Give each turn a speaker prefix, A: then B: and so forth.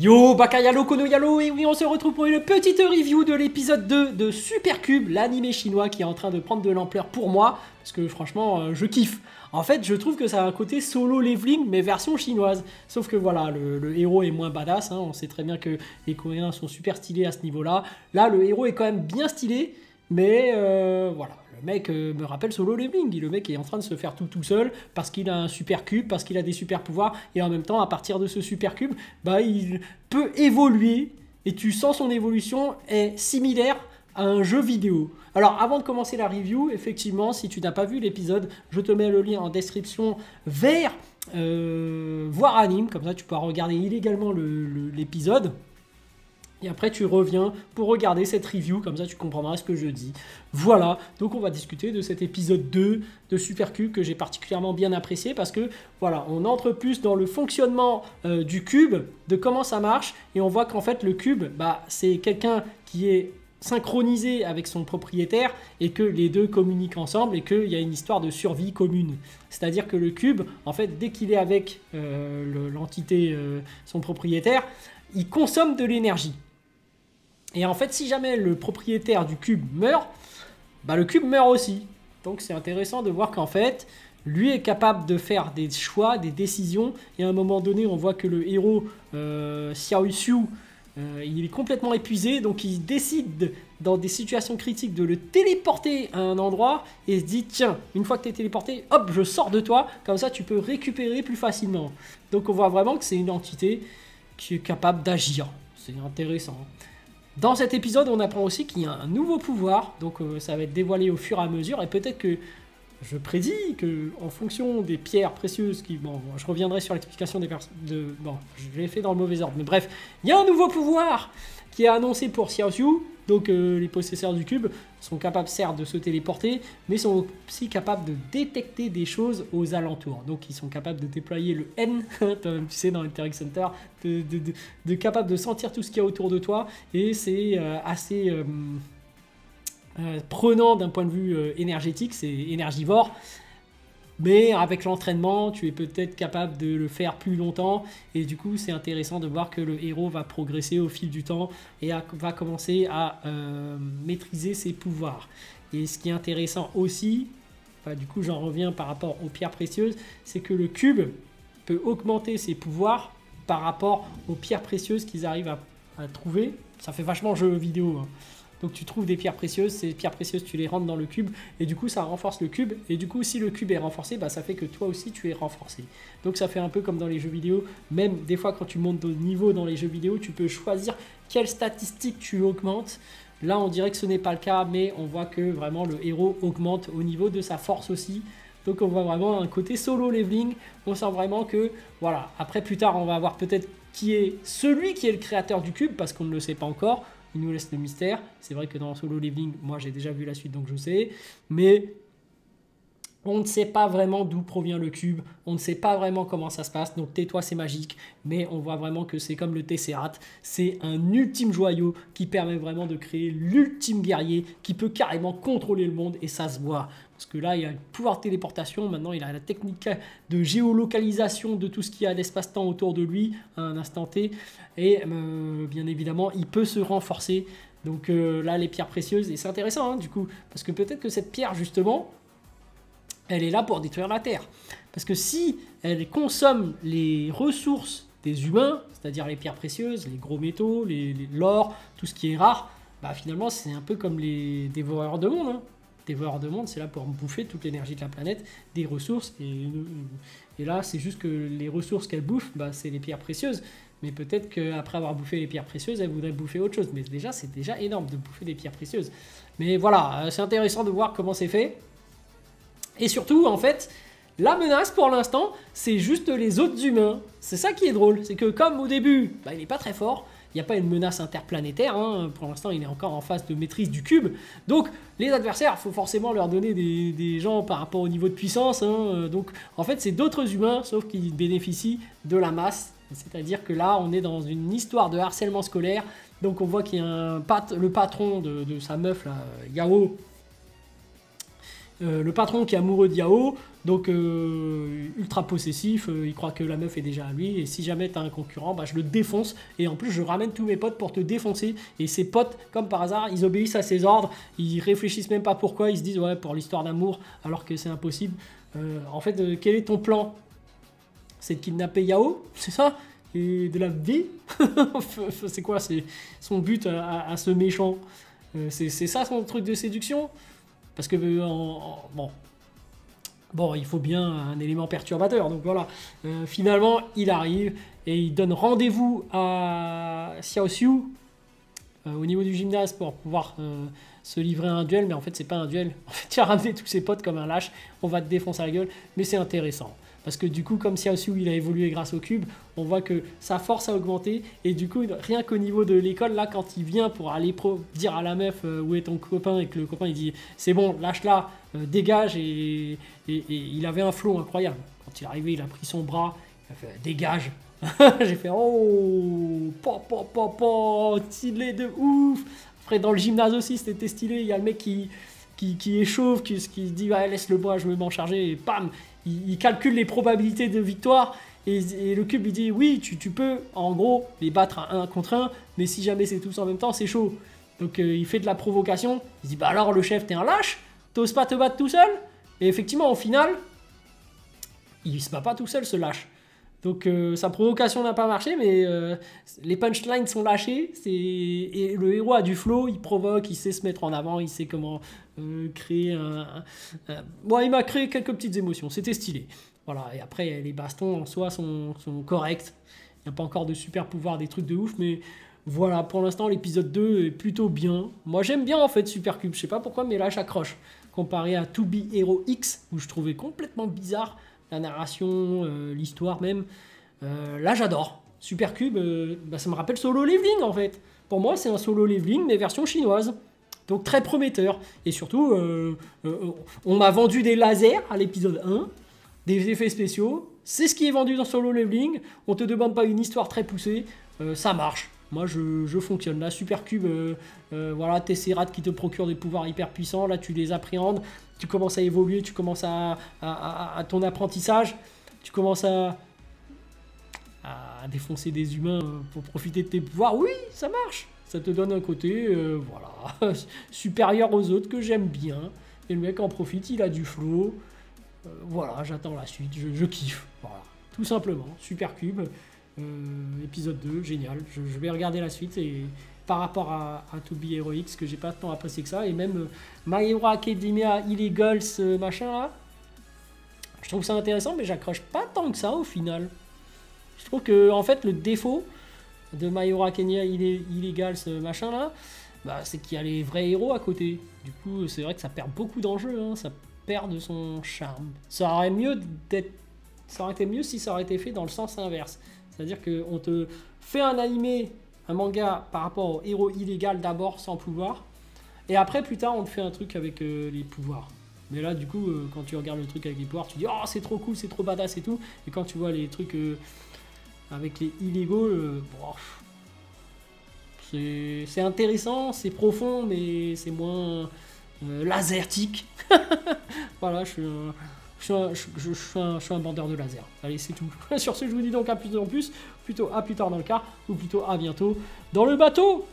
A: Yo, Bakayalo, Konoyalo, et oui, on se retrouve pour une petite review de l'épisode 2 de Supercube, l'anime chinois qui est en train de prendre de l'ampleur pour moi, parce que franchement, je kiffe. En fait, je trouve que ça a un côté solo leveling, mais version chinoise. Sauf que voilà, le héros est moins badass, hein, on sait très bien que les Coréens sont super stylés à ce niveau-là. Là, le héros est quand même bien stylé, mais voilà. Le mec me rappelle solo leveling, le mec est en train de se faire tout seul parce qu'il a un super cube, parce qu'il a des super pouvoirs et en même temps à partir de ce super cube, bah, il peut évoluer et tu sens son évolution est similaire à un jeu vidéo. Alors avant de commencer la review, effectivement si tu n'as pas vu l'épisode, je te mets le lien en description vers voir anime, comme ça tu pourras regarder illégalement l'épisode. Et après tu reviens pour regarder cette review, comme ça tu comprendras ce que je dis. Voilà, donc on va discuter de cet épisode 2 de Supercube que j'ai particulièrement bien apprécié parce que voilà, on entre plus dans le fonctionnement du cube, de comment ça marche, et on voit qu'en fait le cube, bah, c'est quelqu'un qui est synchronisé avec son propriétaire et que les deux communiquent ensemble et qu'il y a une histoire de survie commune. C'est-à-dire que le cube, en fait, dès qu'il est avec l'entité, son propriétaire, il consomme de l'énergie. Et en fait, si jamais le propriétaire du cube meurt, bah le cube meurt aussi. Donc c'est intéressant de voir qu'en fait, lui est capable de faire des choix, des décisions. Et à un moment donné, on voit que le héros, Xiao Xiu, il est complètement épuisé. Donc il décide, dans des situations critiques, de le téléporter à un endroit. Et se dit, tiens, une fois que tu es téléporté, hop, je sors de toi. Comme ça, tu peux récupérer plus facilement. Donc on voit vraiment que c'est une entité qui est capable d'agir. C'est intéressant. Dans cet épisode, on apprend aussi qu'il y a un nouveau pouvoir, donc ça va être dévoilé au fur et à mesure, et peut-être que je prédis que en fonction des pierres précieuses, bon, je reviendrai sur l'explication des bon, je l'ai fait dans le mauvais ordre, mais bref, il y a un nouveau pouvoir qui est annoncé pour Xiao Xiu, donc les possesseurs du cube sont capables certes de se téléporter, mais sont aussi capables de détecter des choses aux alentours. Donc ils sont capables de déployer le N, tu sais, dans l'Interix Center, de capable de sentir tout ce qu'il y a autour de toi, et c'est assez prenant d'un point de vue énergétique, c'est énergivore. Mais avec l'entraînement, tu es peut-être capable de le faire plus longtemps. Et du coup, c'est intéressant de voir que le héros va progresser au fil du temps et va commencer à maîtriser ses pouvoirs. Et ce qui est intéressant aussi, bah, du coup j'en reviens par rapport aux pierres précieuses, c'est que le cube peut augmenter ses pouvoirs par rapport aux pierres précieuses qu'ils arrivent à trouver. Ça fait vachement jeu vidéo, hein. Donc tu trouves des pierres précieuses, ces pierres précieuses tu les rentres dans le cube et du coup ça renforce le cube, et du coup si le cube est renforcé, bah, ça fait que toi aussi tu es renforcé. Donc ça fait un peu comme dans les jeux vidéo, même des fois quand tu montes de niveau dans les jeux vidéo, tu peux choisir quelles statistiques tu augmentes. Là on dirait que ce n'est pas le cas, mais on voit que vraiment le héros augmente au niveau de sa force aussi. Donc on voit vraiment un côté solo leveling, on sent vraiment que voilà, après plus tard on va voir peut-être qui est celui qui est le créateur du cube, parce qu'on ne le sait pas encore. Il nous laisse le mystère. C'est vrai que dans Solo Leveling, moi j'ai déjà vu la suite donc je sais. Mais on ne sait pas vraiment d'où provient le cube. On ne sait pas vraiment comment ça se passe. Donc tais-toi, c'est magique. Mais on voit vraiment que c'est comme le Tesseract. C'est un ultime joyau qui permet vraiment de créer l'ultime guerrier qui peut carrément contrôler le monde. Et ça se voit. Parce que là, il a le pouvoir de téléportation. Maintenant, il a la technique de géolocalisation de tout ce qu'il y a d'espace-temps autour de lui à un instant T. Et bien évidemment, il peut se renforcer. Donc là, les pierres précieuses. Et c'est intéressant, hein, du coup. Parce que peut-être que cette pierre, justement, elle est là pour détruire la Terre. Parce que si elle consomme les ressources des humains, c'est-à-dire les pierres précieuses, les gros métaux, l'or, tout ce qui est rare, bah finalement, c'est un peu comme les dévoreurs de monde, hein. Dévoreurs de monde, c'est là pour bouffer toute l'énergie de la planète, des ressources. Et là, c'est juste que les ressources qu'elle bouffe, bah, c'est les pierres précieuses. Mais peut-être qu'après avoir bouffé les pierres précieuses, elle voudrait bouffer autre chose. Mais déjà, c'est déjà énorme de bouffer des pierres précieuses. Mais voilà, c'est intéressant de voir comment c'est fait. Et surtout, en fait, la menace pour l'instant, c'est juste les autres humains. C'est ça qui est drôle. C'est que comme au début, bah, il n'est pas très fort. Il n'y a pas une menace interplanétaire, hein. Pour l'instant il est encore en phase de maîtrise du cube. Donc les adversaires, il faut forcément leur donner des gens par rapport au niveau de puissance, hein. Donc en fait c'est d'autres humains, sauf qu'ils bénéficient de la masse. C'est-à-dire que là on est dans une histoire de harcèlement scolaire. Donc on voit qu'il y a le patron de sa meuf, là, Yao. le patron qui est amoureux de Yao, donc ultra possessif, il croit que la meuf est déjà à lui, et si jamais t'as un concurrent, bah, je le défonce, et en plus je ramène tous mes potes pour te défoncer, et ses potes, comme par hasard, ils obéissent à ses ordres, ils réfléchissent même pas pourquoi, ils se disent ouais pour l'histoire d'amour, alors que c'est impossible. En fait, quel est ton plan? C'est de kidnapper Yao, c'est ça? Et de la vie? C'est quoi son but à ce méchant? C'est ça son truc de séduction? Parce que bon, il faut bien un élément perturbateur. Donc voilà, finalement, il arrive et il donne rendez-vous à Xiao Xiu au niveau du gymnase pour pouvoir se livrer à un duel. Mais en fait, c'est pas un duel. En fait, il a ramené tous ses potes comme un lâche. On va te défoncer la gueule. Mais c'est intéressant. Parce que du coup, comme Xiao Xiu, il a évolué grâce au cube, on voit que sa force a augmenté. Et du coup, rien qu'au niveau de l'école, là, quand il vient pour aller dire à la meuf où est ton copain, et que le copain, il dit c'est bon, lâche-la, dégage. Et il avait un flow incroyable. Quand il est arrivé, il a pris son bras, il a fait dégage. J'ai fait oh, stylé de ouf. Après, dans le gymnase aussi, c'était stylé. Il y a le mec qui échauffe, qui dit ouais, laisse le bois, je vais m'en charger. Et bam, il calcule les probabilités de victoire. Et le cube, il dit oui, tu peux en gros les battre à 1 contre 1, mais si jamais c'est tous en même temps, c'est chaud. Donc il fait de la provocation. Il dit bah alors le chef, t'es un lâche, t'oses pas te battre tout seul. Et effectivement, au final, il se bat pas tout seul, ce lâche. Donc sa provocation n'a pas marché, mais les punchlines sont lâchées. Et le héros a du flow, il provoque, il sait se mettre en avant, il sait comment créer Bon, il m'a créé quelques petites émotions, c'était stylé. Voilà, et après, les bastons en soi sont corrects. Il n'y a pas encore de super pouvoir, des trucs de ouf, mais voilà, pour l'instant, l'épisode 2 est plutôt bien. Moi, j'aime bien en fait Supercube, je sais pas pourquoi, mais là, j'accroche. Comparé à To Be Hero X, où je trouvais complètement bizarre la narration, l'histoire même. Là, j'adore. Supercube, bah, ça me rappelle Solo Leveling en fait. Pour moi, c'est un Solo Leveling, mais version chinoise. Donc très prometteur. Et surtout, on m'a vendu des lasers à l'épisode 1, des effets spéciaux. C'est ce qui est vendu dans Solo Leveling. On te demande pas une histoire très poussée. Ça marche. Moi, je fonctionne. Là, Supercube, voilà, Tesseract qui te procure des pouvoirs hyper puissants. Là, tu les appréhendes. Tu commences à évoluer. Tu commences à ton apprentissage. Tu commences à défoncer des humains pour profiter de tes pouvoirs. Oui, ça marche. Ça te donne un côté, voilà, supérieur aux autres que j'aime bien. Et le mec en profite, il a du flow. Voilà, j'attends la suite, je kiffe. Voilà, tout simplement. Supercube, épisode 2, génial. Je vais regarder la suite et par rapport à To Be Hero X, que j'ai pas tant apprécié que ça. Et même My Hero Academia Illegals, machin là. Je trouve ça intéressant, mais j'accroche pas tant que ça au final. Je trouve que, en fait, le défaut de My Hero Academia Illegals, machin là, bah, c'est qu'il y a les vrais héros à côté. Du coup, c'est vrai que ça perd beaucoup d'enjeux, hein, ça perd de son charme. Ça aurait été mieux si ça aurait été fait dans le sens inverse. C'est-à-dire qu'on te fait un animé, un manga par rapport au héros illégal d'abord sans pouvoir, et après plus tard on te fait un truc avec les pouvoirs. Mais là du coup quand tu regardes le truc avec les pouvoirs, tu dis oh c'est trop cool, c'est trop badass et tout, et quand tu vois les trucs avec les illégaux, c'est intéressant, c'est profond, mais c'est moins lasertique. Voilà, je suis un bandeur de laser. Allez, c'est tout. Sur ce, je vous dis donc à plus, plutôt à plus tard dans le car, ou plutôt à bientôt dans le bateau.